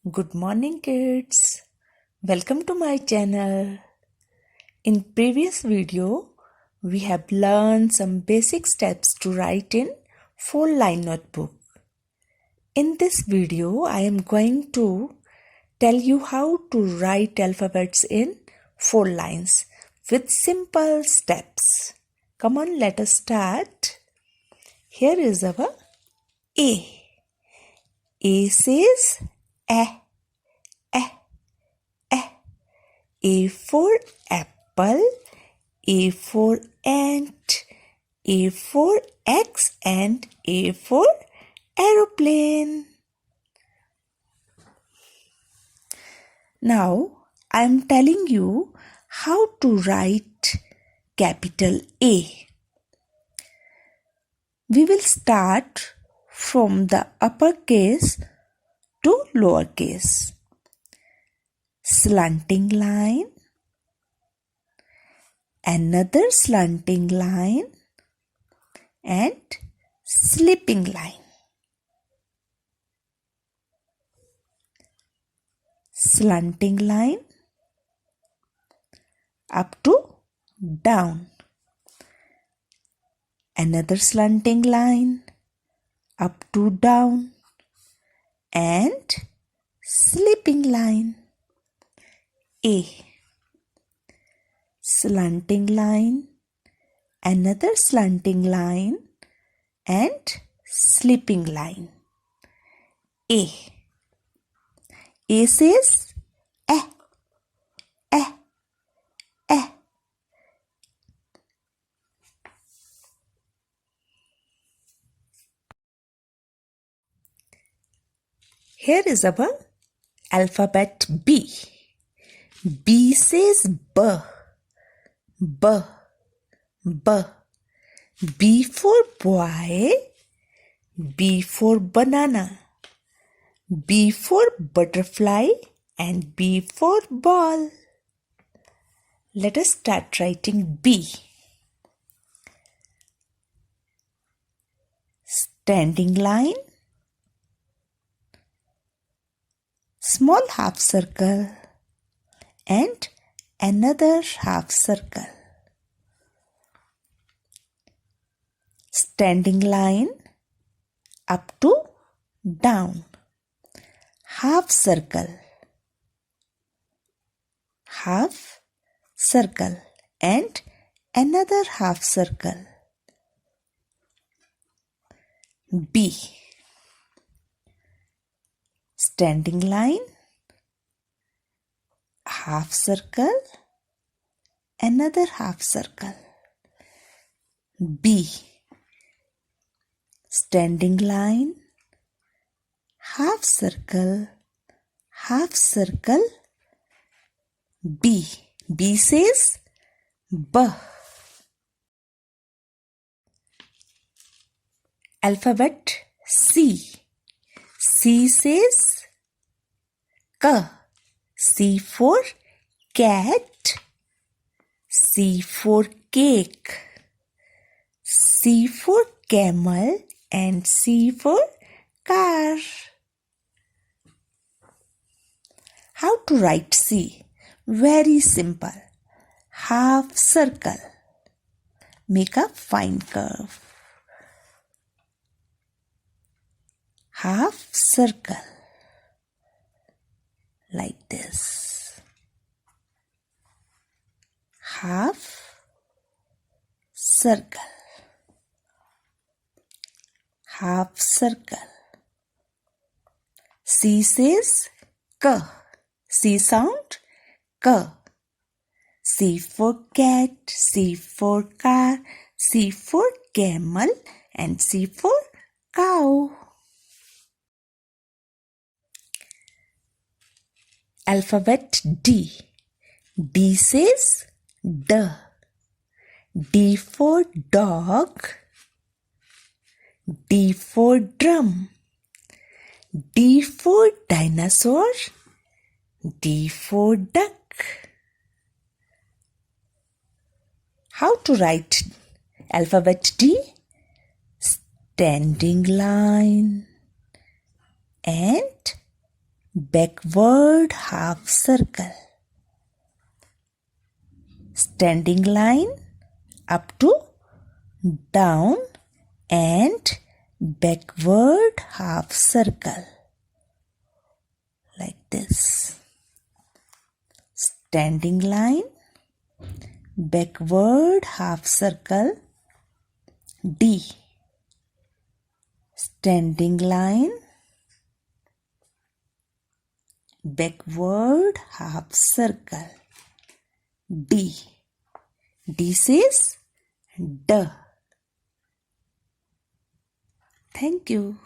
Good morning, kids. Welcome to my channel. In previous video, we have learned some basic steps to write in 4-line notebook. In this video, I am going to tell you how to write alphabets in 4 lines with simple steps. Come on, let us start. Here is our A. A says A. A for apple, A for ant, A for X and A for aeroplane. Now I am telling you how to write capital A. We will start from the uppercase to lowercase. Slanting line, another slanting line and slipping line. Slanting line up to down. Another slanting line up to down and slipping line. A. Slanting line, another slanting line and slipping line. A. A says A. Here is our alphabet B. B says B. B for boy, B for banana, B for butterfly and B for ball. Let us start writing B. Standing line, small half circle and another half circle. Standing line up to down. Half circle and another half circle. B. Standing line, half circle, another half circle. B. Standing line, half circle, B. B says B. Alphabet C. C says K. C for cat, C for cake, C for camel and C for car. How to write C? Very simple. Half circle. Make a fine curve. Half circle. Like this. Half circle. Half circle. C says K. C sound K. C for cat, C for car, C for camel and C for cow. Alphabet D. D says D. D for dog, D for drum, D for dinosaur, D for duck. How to write alphabet D? Standing line and backward half circle, standing line up to down and backward half circle like this. Standing line, backward half circle, D. Standing line, backward half circle, D. D says D. Thank you.